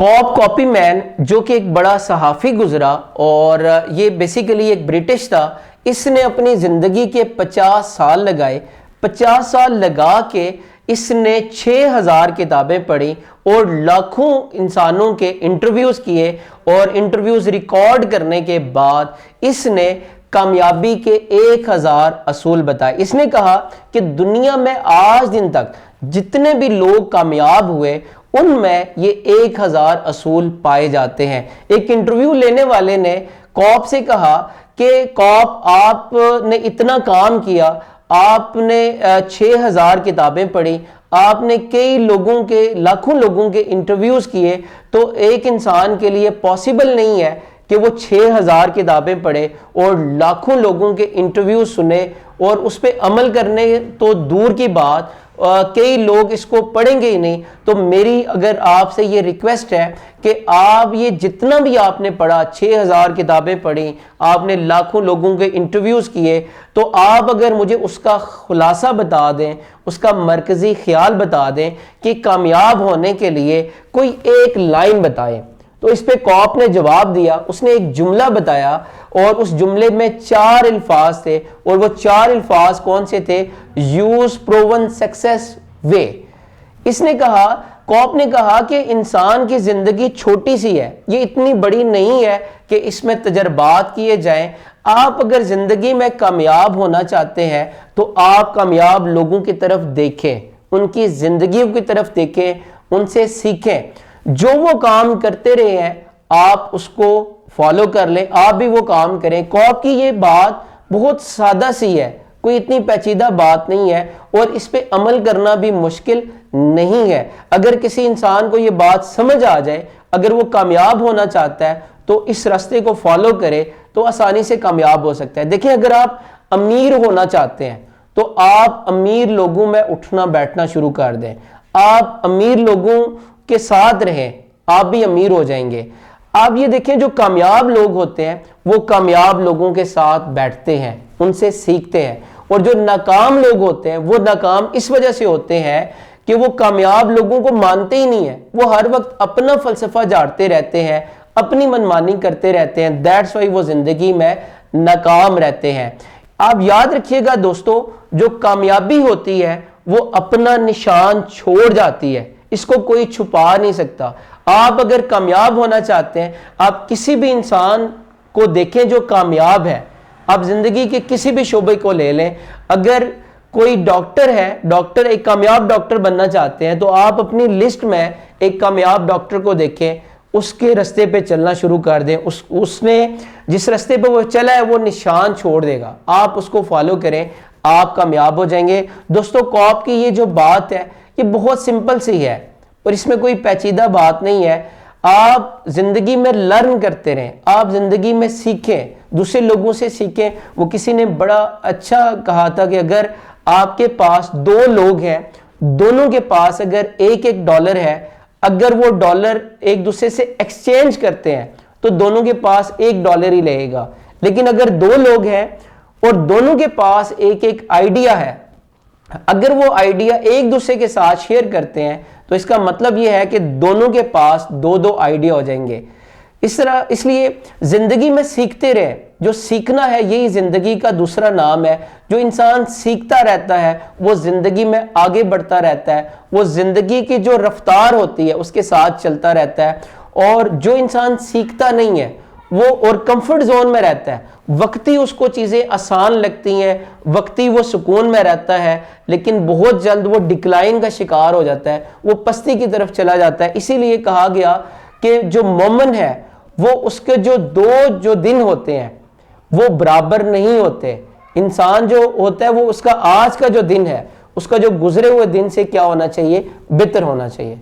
Corp copy man जो कि एक बड़ा सहाफ़ी गुजरा और ये बेसिकली एक ब्रिटिश था। इसने अपनी ज़िंदगी के 50 साल लगाए। 50 साल लगा के इसने 6000 किताबें पढ़ी और लाखों इंसानों के इंटरव्यूज़ किए और इंटरव्यूज़ रिकॉर्ड करने के बाद इसने कामयाबी के 1000 असूल बताए। इसने कहा कि दुनिया में आज दिन तक जितने भी लोग कामयाब हुए उनमें ये 1000 असूल पाए जाते हैं। एक इंटरव्यू लेने वाले ने कॉप से कहा कि कॉप, आपने इतना काम किया, आपने 6000 किताबें पढ़ी, आपने कई लोगों के, लाखों लोगों के इंटरव्यूज़ किए, तो एक इंसान के लिए पॉसिबल नहीं है कि वो 6000 किताबें पढ़े और लाखों लोगों के इंटरव्यू सुने और उस पर अमल करने तो दूर की बात, कई लोग इसको पढ़ेंगे ही नहीं। तो मेरी अगर आपसे ये रिक्वेस्ट है कि आप ये जितना भी आपने पढ़ा, 6000 किताबें पढ़ी, आपने लाखों लोगों के इंटरव्यूज़ किए, तो आप अगर मुझे उसका खुलासा बता दें, उसका मरकज़ी ख्याल बता दें कि कामयाब होने के लिए कोई एक लाइन बताएं। तो इस पे कॉप ने जवाब दिया, उसने एक जुमला बताया और उस जुमले में 4 अल्फाज थे और वो 4 अल्फाज कौन से थे? यूज प्रोवन सक्सेस वे। इसने कहा, कॉप ने कहा कि इंसान की जिंदगी छोटी सी है, ये इतनी बड़ी नहीं है कि इसमें तजर्बात किए जाएं। आप अगर जिंदगी में कामयाब होना चाहते हैं तो आप कामयाब लोगों की तरफ देखें, उनकी जिंदगी की तरफ देखें, उनसे सीखें। जो वो काम करते रहे हैं आप उसको फॉलो कर लें, आप भी वो काम करें। कॉप की ये बात बहुत सादा सी है, कोई इतनी पेचीदा बात नहीं है और इस पे अमल करना भी मुश्किल नहीं है। अगर किसी इंसान को ये बात समझ आ जाए, अगर वो कामयाब होना चाहता है तो इस रास्ते को फॉलो करे तो आसानी से कामयाब हो सकता है। देखिए, अगर आप अमीर होना चाहते हैं तो आप अमीर लोगों में उठना बैठना शुरू कर दें, आप अमीर लोगों के साथ रहें, आप भी अमीर हो जाएंगे। आप ये देखें, जो कामयाब लोग होते हैं वो कामयाब लोगों के साथ बैठते हैं, उनसे सीखते हैं, और जो नाकाम लोग होते हैं वो नाकाम इस वजह से होते हैं कि वो कामयाब लोगों को मानते ही नहीं है। वो हर वक्त अपना फलसफा झाड़ते रहते हैं, अपनी मनमानी करते रहते हैं। दैट्स वाई वो जिंदगी में नाकाम रहते हैं। आप याद रखिएगा दोस्तों, जो कामयाबी होती है वो अपना निशान छोड़ जाती है, इसको कोई छुपा नहीं सकता। आप अगर कामयाब होना चाहते हैं, आप किसी भी इंसान को देखें जो कामयाब है, आप जिंदगी के किसी भी शोबे को ले लें। अगर कोई डॉक्टर है, डॉक्टर, एक कामयाब डॉक्टर बनना चाहते हैं तो आप अपनी लिस्ट में एक कामयाब डॉक्टर को देखें, उसके रास्ते पे चलना शुरू कर दें। उसने जिस रास्ते पे वो चला है वो निशान छोड़ देगा, आप उसको फॉलो करें, आप कामयाब हो जाएंगे। दोस्तों, कॉप की ये जो बात है ये बहुत सिंपल सी है और इसमें कोई पेचीदा बात नहीं है। आप जिंदगी में लर्न करते रहें, आप जिंदगी में सीखें, दूसरे लोगों से सीखें। वो किसी ने बड़ा अच्छा कहा था कि अगर आपके पास 2 लोग हैं, दोनों के पास अगर एक डॉलर है, अगर वो डॉलर एक दूसरे से एक्सचेंज करते हैं तो दोनों के पास $1 ही लगेगा। लेकिन अगर 2 लोग हैं और दोनों के पास एक आइडिया है, अगर वो आइडिया एक दूसरे के साथ शेयर करते हैं तो इसका मतलब यह है कि दोनों के पास 2 आइडिया हो जाएंगे। इस तरह, इसलिए जिंदगी में सीखते रहे। जो सीखना है यही जिंदगी का दूसरा नाम है। जो इंसान सीखता रहता है वो जिंदगी में आगे बढ़ता रहता है, वो जिंदगी की जो रफ्तार होती है उसके साथ चलता रहता है। और जो इंसान सीखता नहीं है वो और कंफर्ट जोन में रहता है, वक्ती उसको चीज़ें आसान लगती हैं, वक्ती वो सुकून में रहता है, लेकिन बहुत जल्द वो डिक्लाइन का शिकार हो जाता है, वो पस्ती की तरफ चला जाता है। इसीलिए कहा गया कि जो मोमिन है वो उसके जो 2 दिन होते हैं वो बराबर नहीं होते। इंसान जो होता है वो उसका आज का जो दिन है, उसका जो गुजरे हुए दिन से क्या होना चाहिए? बेहतर होना चाहिए।